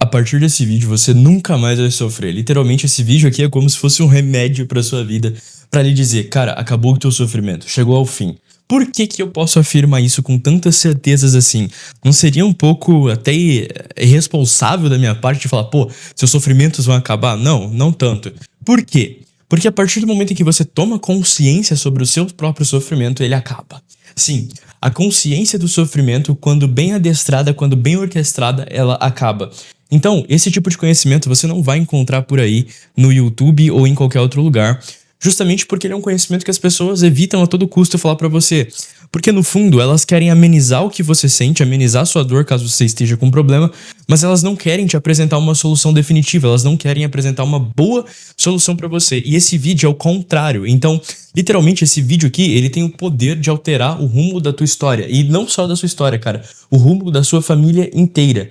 partir desse vídeo você nunca mais vai sofrer. Literalmente esse vídeo aqui é como se fosse um remédio pra sua vida, pra lhe dizer, cara, acabou o teu sofrimento, chegou ao fim. Por que que eu posso afirmar isso com tantas certezas assim? Não seria um pouco até irresponsável da minha parte de falar, pô, seus sofrimentos vão acabar? Não, não tanto. Por quê? Porque a partir do momento em que você toma consciência sobre o seu próprio sofrimento, ele acaba. Sim, a consciência do sofrimento, quando bem adestrada, quando bem orquestrada, ela acaba. Então, esse tipo de conhecimento você não vai encontrar por aí no YouTube ou em qualquer outro lugar, justamente porque ele é um conhecimento que as pessoas evitam a todo custo falar pra você. Porque no fundo, elas querem amenizar o que você sente, amenizar a sua dor caso você esteja com um problema, mas elas não querem te apresentar uma solução definitiva, elas não querem apresentar uma boa solução pra você. E esse vídeo é o contrário. Então, literalmente, esse vídeo aqui, ele tem o poder de alterar o rumo da tua história. E não só da sua história, cara, o rumo da sua família inteira.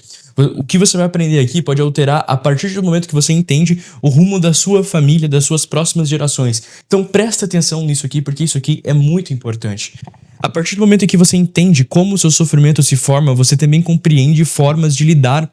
O que você vai aprender aqui pode alterar a partir do momento que você entende o rumo da sua família, das suas próximas gerações. Então presta atenção nisso aqui, porque isso aqui é muito importante. A partir do momento em que você entende como o seu sofrimento se forma, você também compreende formas de lidar,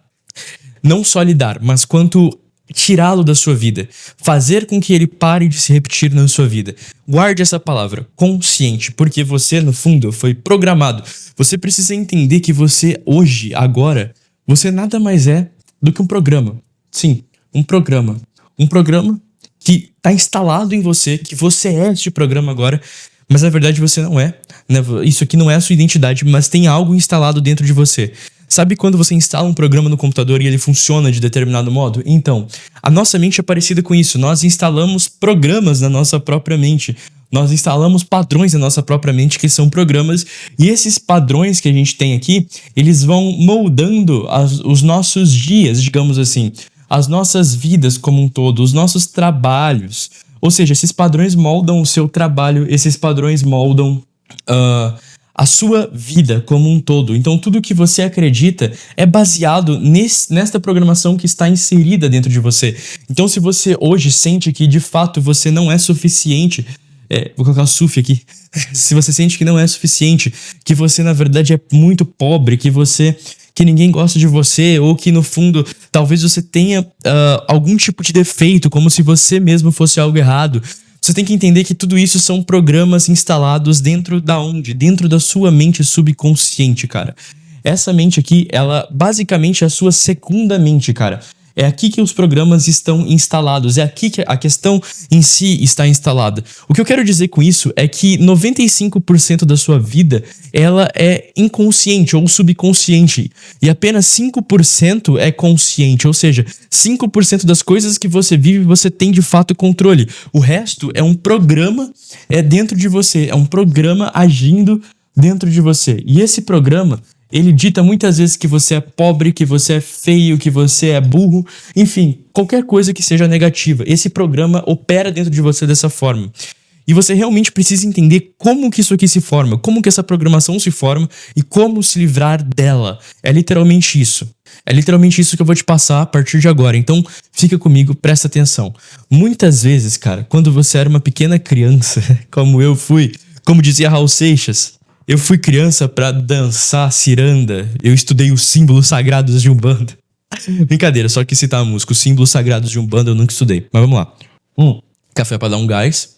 não só lidar, mas quanto tirá-lo da sua vida, fazer com que ele pare de se repetir na sua vida. Guarde essa palavra, consciente, porque você, no fundo, foi programado. Você precisa entender que você, hoje, agora, você nada mais é do que um programa. Sim, um programa. Um programa que está instalado em você, que você é este programa agora, mas na verdade você não é. Né? Isso aqui não é a sua identidade, mas tem algo instalado dentro de você. Sabe quando você instala um programa no computador e ele funciona de determinado modo? Então, a nossa mente é parecida com isso. Nós instalamos programas na nossa própria mente. Nós instalamos padrões na nossa própria mente que são programas, e esses padrões que a gente tem aqui, eles vão moldando os nossos dias, digamos assim, as nossas vidas como um todo, os nossos trabalhos. Ou seja, esses padrões moldam o seu trabalho, esses padrões moldam a sua vida como um todo. Então tudo que você acredita é baseado nesta programação que está inserida dentro de você. Então se você hoje sente que de fato você não é suficiente, vou colocar o SUF aqui. Se você sente que não é suficiente, que você na verdade é muito pobre, que ninguém gosta de você, ou que no fundo talvez você tenha algum tipo de defeito, como se você mesmo fosse algo errado, você tem que entender que tudo isso são programas instalados dentro da onde? Dentro da sua mente subconsciente, cara. Essa mente aqui, ela basicamente é a sua segunda mente, cara. É aqui que os programas estão instalados, é aqui que a questão em si está instalada. O que eu quero dizer com isso é que 95% da sua vida, ela é inconsciente ou subconsciente, e apenas 5% é consciente, ou seja, 5% das coisas que você vive, você tem de fato controle. O resto é um programa dentro de você, é um programa agindo dentro de você. E esse programa, ele dita muitas vezes que você é pobre, que você é feio, que você é burro, enfim, qualquer coisa que seja negativa. Esse programa opera dentro de você dessa forma. E você realmente precisa entender como que isso aqui se forma, como que essa programação se forma e como se livrar dela. É literalmente isso. É literalmente isso que eu vou te passar a partir de agora. Então, fica comigo, presta atenção. Muitas vezes, cara, quando você era uma pequena criança, como eu fui, como dizia Raul Seixas, eu fui criança pra dançar ciranda. Eu estudei os símbolos sagrados de Umbanda. Brincadeira, só que citar a música. Os símbolos sagrados de Umbanda eu nunca estudei. Mas vamos lá. Café pra dar um gás.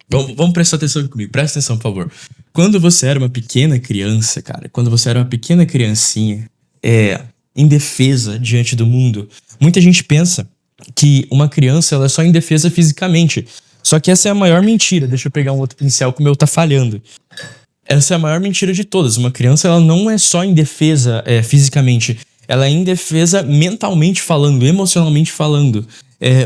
Vamos prestar atenção aqui comigo. Presta atenção, por favor. Quando você era uma pequena criança, cara. Quando você era uma pequena criancinha, indefesa diante do mundo. Muita gente pensa que uma criança ela é só indefesa fisicamente. Só que essa é a maior mentira. Deixa eu pegar um outro pincel que o meu tá falhando. Essa é a maior mentira de todas. Uma criança ela não é só indefesa fisicamente, ela é indefesa mentalmente falando, emocionalmente falando.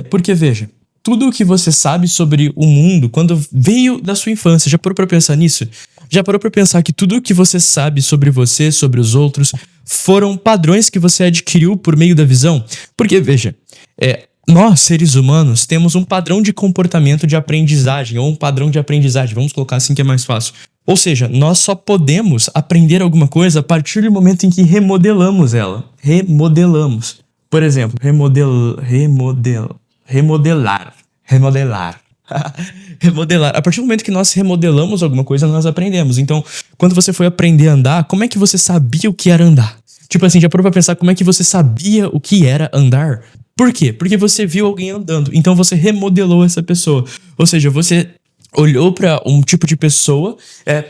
Porque, veja, tudo o que você sabe sobre o mundo quando veio da sua infância, já parou pra pensar nisso? Já parou pra pensar que tudo o que você sabe sobre você, sobre os outros, foram padrões que você adquiriu por meio da visão? Porque, veja, nós, seres humanos, temos um padrão de comportamento de aprendizagem, ou um padrão de aprendizagem, vamos colocar assim que é mais fácil. Ou seja, nós só podemos aprender alguma coisa a partir do momento em que remodelamos ela. Remodelamos. Por exemplo, remodelar. Remodelar. A partir do momento que nós remodelamos alguma coisa, nós aprendemos. Então, quando você foi aprender a andar, como é que você sabia o que era andar? Tipo assim, já parou pra pensar como é que você sabia o que era andar? Por quê? Porque você viu alguém andando, então você remodelou essa pessoa. Ou seja, você olhou pra um tipo de pessoa,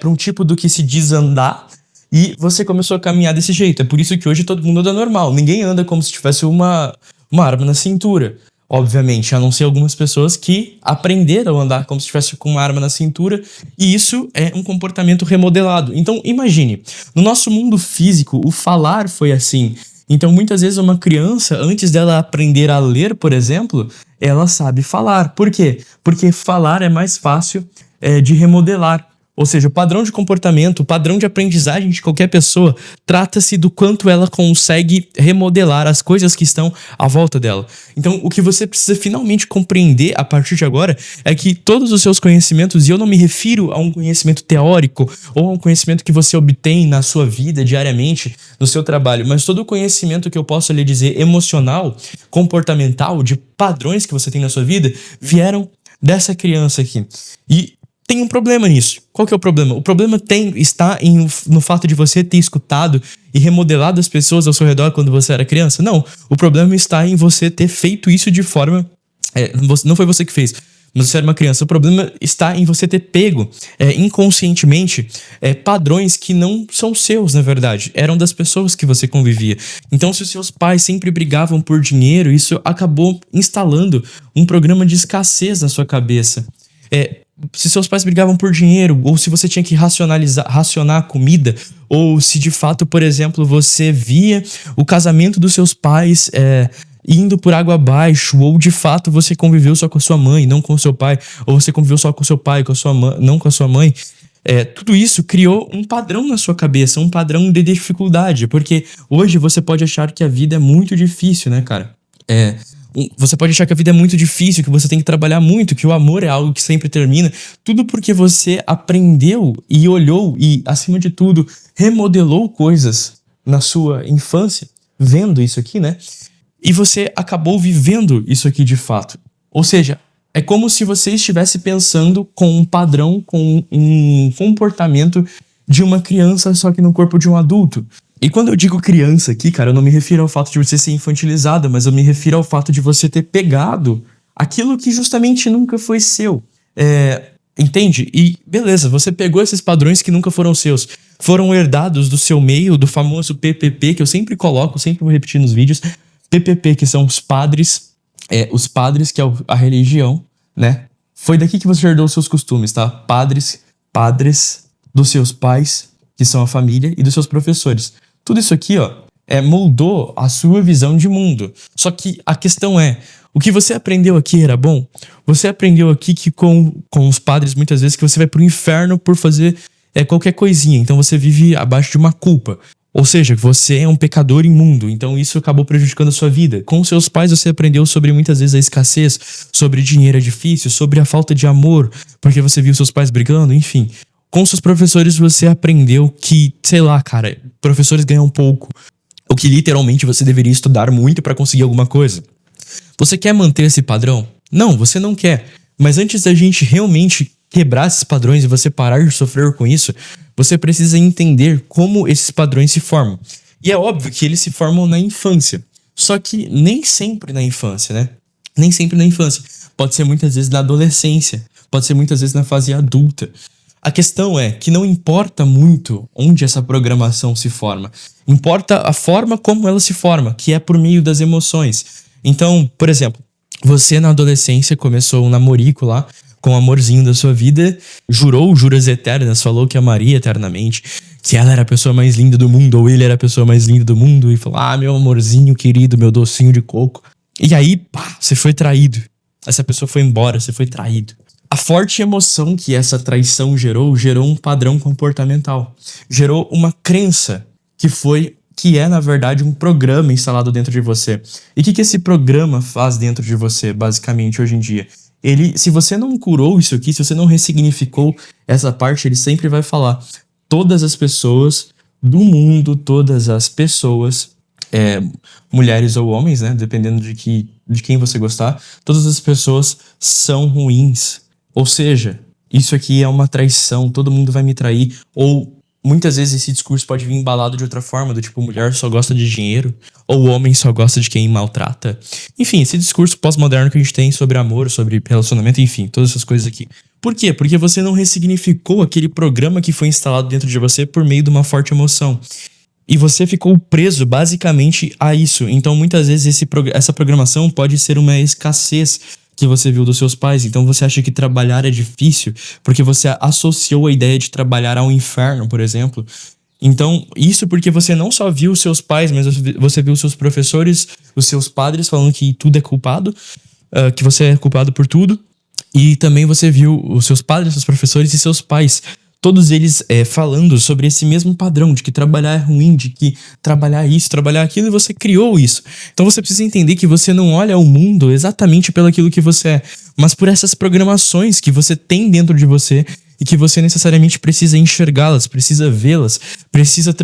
pra um tipo do que se diz andar, e você começou a caminhar desse jeito. É por isso que hoje todo mundo anda normal. Ninguém anda como se tivesse uma arma na cintura. Obviamente, a não ser algumas pessoas que aprenderam a andar como se estivesse com uma arma na cintura, e isso é um comportamento remodelado. Então, imagine, no nosso mundo físico, o falar foi assim. Então, muitas vezes, uma criança, antes dela aprender a ler, por exemplo, ela sabe falar. Por quê? Porque falar é mais fácil de remodelar. Ou seja, o padrão de comportamento, o padrão de aprendizagem de qualquer pessoa trata-se do quanto ela consegue remodelar as coisas que estão à volta dela. Então, o que você precisa finalmente compreender a partir de agora é que todos os seus conhecimentos, e eu não me refiro a um conhecimento teórico ou a um conhecimento que você obtém na sua vida diariamente, no seu trabalho, mas todo o conhecimento que eu posso lhe dizer emocional, comportamental, de padrões que você tem na sua vida, vieram dessa criança aqui. E tem um problema nisso. Qual que é o problema? O problema está no fato de você ter escutado e remodelado as pessoas ao seu redor quando você era criança? Não. O problema está em você ter feito isso de forma... não foi você que fez, mas você era uma criança. O problema está em você ter pego inconscientemente padrões que não são seus, na verdade. Eram das pessoas que você convivia. Então, se os seus pais sempre brigavam por dinheiro, isso acabou instalando um programa de escassez na sua cabeça. Se seus pais brigavam por dinheiro, ou se você tinha que racionar a comida, ou se de fato, por exemplo, você via o casamento dos seus pais indo por água abaixo, ou de fato você conviveu só com a sua mãe, não com o seu pai, ou você conviveu só com o seu pai, com a sua mãe, não com a sua mãe, tudo isso criou um padrão na sua cabeça, um padrão de dificuldade, porque hoje você pode achar que a vida é muito difícil, né, cara? Você pode achar que a vida é muito difícil, que você tem que trabalhar muito, que o amor é algo que sempre termina. Tudo porque você aprendeu e olhou e, acima de tudo, remodelou coisas na sua infância, vendo isso aqui, né? E você acabou vivendo isso aqui de fato. Ou seja, é como se você estivesse pensando com um padrão, com um comportamento de uma criança, só que no corpo de um adulto. E quando eu digo criança aqui, cara, eu não me refiro ao fato de você ser infantilizada, mas eu me refiro ao fato de você ter pegado aquilo que justamente nunca foi seu. Entende? E beleza, você pegou esses padrões que nunca foram seus. Foram herdados do seu meio, do famoso PPP, que eu sempre coloco, sempre vou repetir nos vídeos. PPP, que são os padres que é a religião, né? Foi daqui que você herdou os seus costumes, tá? Padres dos seus pais, que são a família, e dos seus professores. Tudo isso aqui, ó, moldou a sua visão de mundo. Só que a questão o que você aprendeu aqui era bom? Você aprendeu aqui que com os padres, muitas vezes, que você vai pro inferno por fazer qualquer coisinha. Então você vive abaixo de uma culpa. Ou seja, você é um pecador imundo, então isso acabou prejudicando a sua vida. Com seus pais você aprendeu sobre muitas vezes a escassez, sobre dinheiro é difícil, sobre a falta de amor, porque você viu seus pais brigando, enfim. Com seus professores você aprendeu que, sei lá, cara, professores ganham pouco, o que literalmente você deveria estudar muito para conseguir alguma coisa. Você quer manter esse padrão? Não, você não quer. Mas antes da gente realmente quebrar esses padrões e você parar de sofrer com isso, você precisa entender como esses padrões se formam. E é óbvio que eles se formam na infância. Só que nem sempre na infância, né? Nem sempre na infância. Pode ser muitas vezes na adolescência. Pode ser muitas vezes na fase adulta. A questão é que não importa muito onde essa programação se forma. Importa a forma como ela se forma, que é por meio das emoções. Então, por exemplo, você na adolescência começou um namorico lá, com o amorzinho da sua vida, jurou juras eternas, falou que amaria eternamente, que ela era a pessoa mais linda do mundo, ou ele era a pessoa mais linda do mundo, e falou, meu amorzinho querido, meu docinho de coco. E aí, você foi traído. Essa pessoa foi embora, você foi traído. A forte emoção que essa traição gerou um padrão comportamental. Gerou uma crença que é, na verdade, um programa instalado dentro de você. E o que esse programa faz dentro de você, basicamente, hoje em dia? Se você não curou isso aqui, se você não ressignificou essa parte, ele sempre vai falar: todas as pessoas do mundo, todas as pessoas, mulheres ou homens, né, dependendo de quem você gostar, todas as pessoas são ruins. Ou seja, isso aqui é uma traição, todo mundo vai me trair, ou muitas vezes esse discurso pode vir embalado de outra forma, do tipo, mulher só gosta de dinheiro, ou homem só gosta de quem maltrata. Enfim, esse discurso pós-moderno que a gente tem sobre amor, sobre relacionamento, enfim, todas essas coisas aqui. Por quê? Porque você não ressignificou aquele programa que foi instalado dentro de você por meio de uma forte emoção. E você ficou preso basicamente a isso. Então, muitas vezes, essa programação pode ser uma escassez que você viu dos seus pais. Então, você acha que trabalhar é difícil porque você associou a ideia de trabalhar ao inferno, por exemplo. Então, isso porque você não só viu os seus pais, mas você viu os seus professores, os seus padres falando que tudo é culpado, que você é culpado por tudo. E também você viu os seus padres, seus professores e seus pais, todos eles falando sobre esse mesmo padrão de que trabalhar é ruim, de que trabalhar isso, trabalhar aquilo, e você criou isso. Então você precisa entender que você não olha o mundo exatamente pelo aquilo que você é, mas por essas programações que você tem dentro de você e que você necessariamente precisa enxergá-las, precisa vê-las, precisa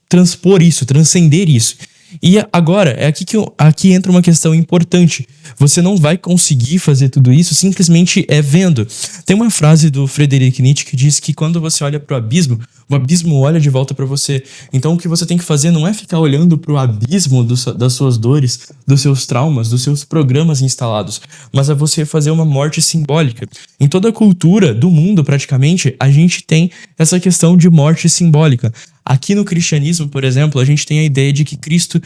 transpor isso, transcender isso. E agora, é aqui entra uma questão importante. Você não vai conseguir fazer tudo isso simplesmente vendo. Tem uma frase do Friedrich Nietzsche que diz que quando você olha pro abismo, o abismo olha de volta para você. Então o que você tem que fazer não é ficar olhando pro abismo das suas dores, dos seus traumas, dos seus programas instalados, mas é você fazer uma morte simbólica. Em toda a cultura do mundo, praticamente, a gente tem essa questão de morte simbólica. Aqui no cristianismo, por exemplo, a gente tem a ideia de que Cristo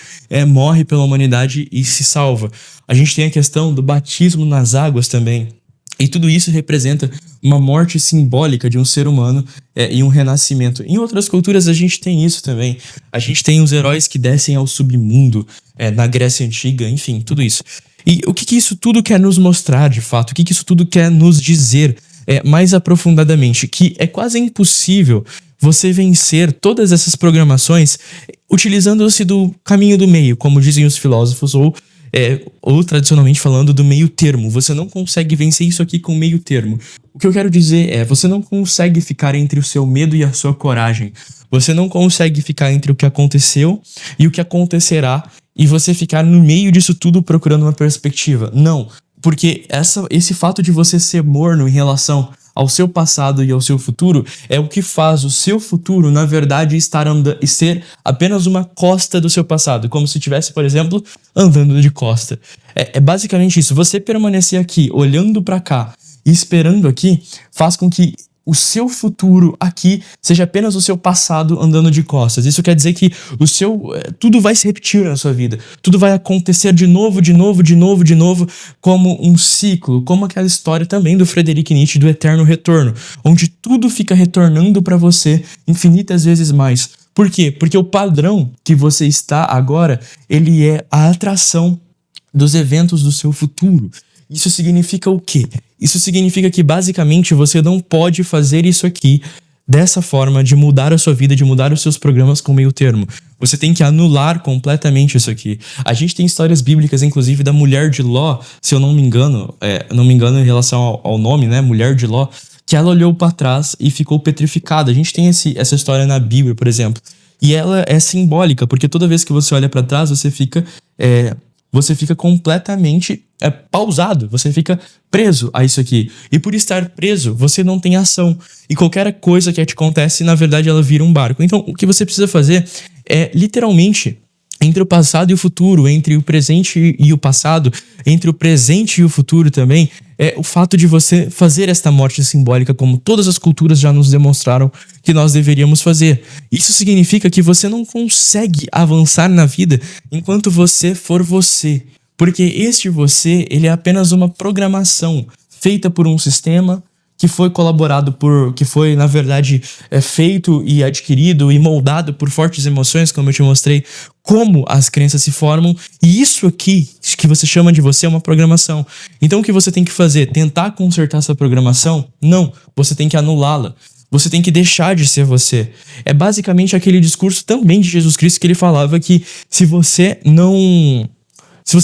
morre pela humanidade e se salva. A gente tem a questão do batismo nas águas também. E tudo isso representa uma morte simbólica de um ser humano e um renascimento. Em outras culturas a gente tem isso também. A gente tem os heróis que descem ao submundo, na Grécia Antiga, enfim, tudo isso. E o que isso tudo quer nos mostrar, de fato? O que isso tudo quer nos dizer mais aprofundadamente? Que é quase impossível você vencer todas essas programações utilizando-se do caminho do meio, como dizem os filósofos, ou tradicionalmente falando do meio termo. Você não consegue vencer isso aqui com meio termo. O que eu quero dizer você não consegue ficar entre o seu medo e a sua coragem. Você não consegue ficar entre o que aconteceu e o que acontecerá e você ficar no meio disso tudo procurando uma perspectiva. Não, porque esse fato de você ser morno em relação ao seu passado e ao seu futuro é o que faz o seu futuro, na verdade, ser apenas uma costa do seu passado, como se estivesse, por exemplo, andando de costa. É basicamente isso. Você permanecer aqui, olhando para cá e esperando aqui, faz com que o seu futuro aqui seja apenas o seu passado andando de costas. Isso quer dizer que tudo vai se repetir na sua vida. Tudo vai acontecer de novo, como um ciclo, como aquela história também do Friedrich Nietzsche do eterno retorno, onde tudo fica retornando para você infinitas vezes mais. Por quê? Porque o padrão que você está agora, ele é a atração dos eventos do seu futuro. Isso significa o quê? Isso significa que basicamente você não pode fazer isso aqui dessa forma de mudar a sua vida, de mudar os seus programas com meio termo. Você tem que anular completamente isso aqui. A gente tem histórias bíblicas, inclusive, da mulher de Ló, se eu não me engano, em relação ao nome, né, mulher de Ló, que ela olhou para trás e ficou petrificada. A gente tem essa história na Bíblia, por exemplo. E ela é simbólica, porque toda vez que você olha para trás, você fica completamente pausado, você fica preso a isso aqui. E por estar preso, você não tem ação. E qualquer coisa que te acontece, na verdade, ela vira um barco. Então, o que você precisa fazer é, literalmente, entre o passado e o futuro, entre o presente e o passado, entre o presente e o futuro também, é o fato de você fazer esta morte simbólica, como todas as culturas já nos demonstraram que nós deveríamos fazer. Isso significa que você não consegue avançar na vida enquanto você for você. Porque este você, ele é apenas uma programação feita por um sistema que foi na verdade, feito e adquirido e moldado por fortes emoções, como eu te mostrei, como as crenças se formam. E isso aqui, que você chama de você, é uma programação. Então o que você tem que fazer? Tentar consertar essa programação? Não, você tem que anulá-la. Você tem que deixar de ser você. É basicamente aquele discurso também de Jesus Cristo que ele falava que se você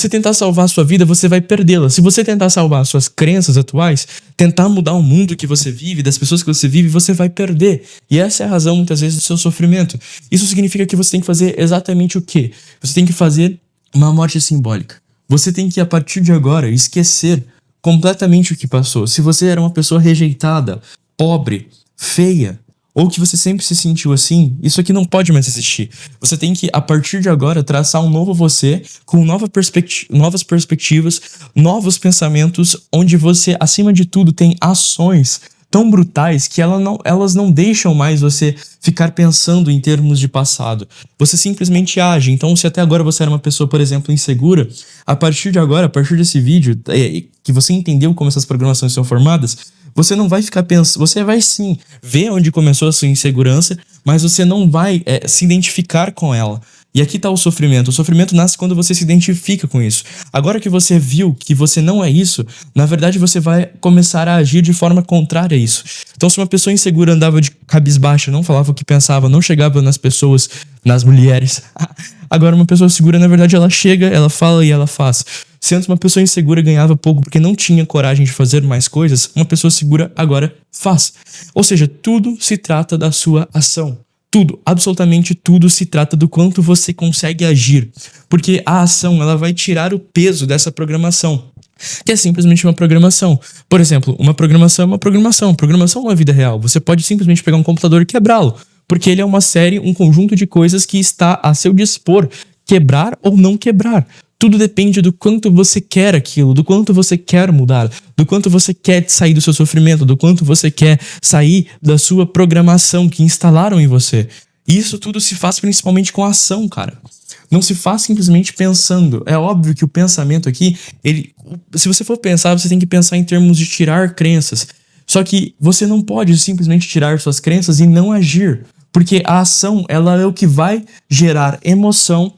tentar salvar a sua vida, você vai perdê-la. Se você tentar salvar as suas crenças atuais, tentar mudar o mundo que você vive, das pessoas que você vive, você vai perder. E essa é a razão, muitas vezes, do seu sofrimento. Isso significa que você tem que fazer exatamente o quê? Você tem que fazer uma morte simbólica. Você tem que, a partir de agora, esquecer completamente o que passou. Se você era uma pessoa rejeitada, pobre, feia, ou que você sempre se sentiu assim, isso aqui não pode mais existir. Você tem que, a partir de agora, traçar um novo você, com novas perspectivas, novos pensamentos, onde você, acima de tudo, tem ações tão brutais que elas não deixam mais você ficar pensando em termos de passado. Você simplesmente age. Então, se até agora você era uma pessoa, por exemplo, insegura, a partir de agora, a partir desse vídeo, que você entendeu como essas programações são formadas, você não vai ficar pensando, você vai sim ver onde começou a sua insegurança, mas você não vai se identificar com ela. E aqui tá o sofrimento. O sofrimento nasce quando você se identifica com isso. Agora que você viu que você não é isso, na verdade você vai começar a agir de forma contrária a isso. Então, se uma pessoa insegura andava de cabisbaixa, não falava o que pensava, não chegava nas pessoas, nas mulheres, agora uma pessoa segura, na verdade, ela chega, ela fala e ela faz. Se antes uma pessoa insegura ganhava pouco porque não tinha coragem de fazer mais coisas, uma pessoa segura agora faz. Ou seja, tudo se trata da sua ação. Tudo, absolutamente tudo se trata do quanto você consegue agir. Porque a ação, ela vai tirar o peso dessa programação, que é simplesmente uma programação. Por exemplo, uma programação é uma programação. Programação não é vida real. Você pode simplesmente pegar um computador e quebrá-lo, porque ele é uma série, um conjunto de coisas que está a seu dispor, quebrar ou não quebrar. Tudo depende do quanto você quer aquilo, do quanto você quer mudar, do quanto você quer sair do seu sofrimento, do quanto você quer sair da sua programação que instalaram em você. E isso tudo se faz principalmente com ação, cara. Não se faz simplesmente pensando. É óbvio que o pensamento aqui, se você for pensar, você tem que pensar em termos de tirar crenças. Só que você não pode simplesmente tirar suas crenças e não agir. Porque a ação, ela é o que vai gerar emoção,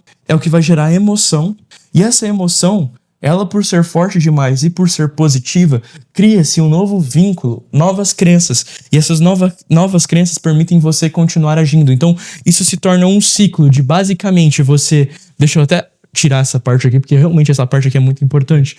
e essa emoção, ela por ser forte demais e por ser positiva, cria-se um novo vínculo, novas crenças. E essas novas crenças permitem você continuar agindo. Então, isso se torna um ciclo de basicamente você... Deixa eu até tirar essa parte aqui, porque realmente essa parte aqui é muito importante.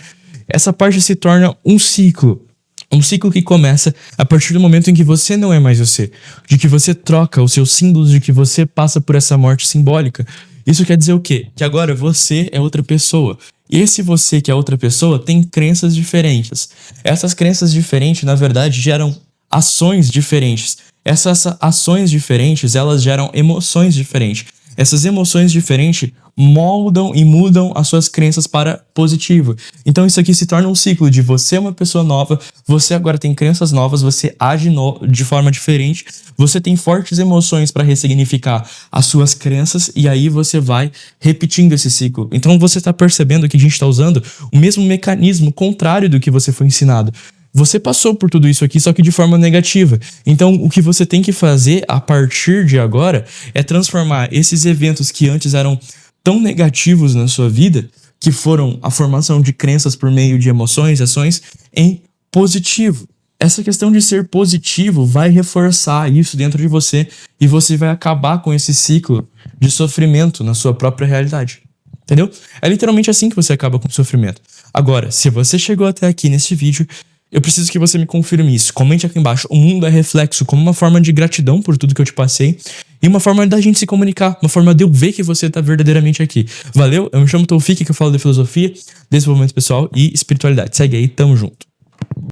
Essa parte se torna um ciclo. Um ciclo que começa a partir do momento em que você não é mais você. De que você troca os seus símbolos, de que você passa por essa morte simbólica. Isso quer dizer o quê? Que agora você é outra pessoa. E esse você que é outra pessoa tem crenças diferentes. Essas crenças diferentes, na verdade, geram ações diferentes. Essas ações diferentes, elas geram emoções diferentes. Essas emoções diferentes moldam e mudam as suas crenças para positivo. Então isso aqui se torna um ciclo de você é uma pessoa nova, você agora tem crenças novas, você age de forma diferente, você tem fortes emoções para ressignificar as suas crenças e aí você vai repetindo esse ciclo. Então você está percebendo que a gente está usando o mesmo mecanismo contrário do que você foi ensinado. Você passou por tudo isso aqui, só que de forma negativa. Então, o que você tem que fazer a partir de agora é transformar esses eventos que antes eram tão negativos na sua vida, que foram a formação de crenças por meio de emoções, ações, em positivo. Essa questão de ser positivo vai reforçar isso dentro de você e você vai acabar com esse ciclo de sofrimento na sua própria realidade. Entendeu? É literalmente assim que você acaba com o sofrimento. Agora, se você chegou até aqui nesse vídeo, eu preciso que você me confirme isso. Comente aqui embaixo. O mundo é reflexo como uma forma de gratidão por tudo que eu te passei e uma forma da gente se comunicar, uma forma de eu ver que você tá verdadeiramente aqui. Valeu? Eu me chamo Taufik, que eu falo de filosofia, desenvolvimento pessoal e espiritualidade. Segue aí, tamo junto.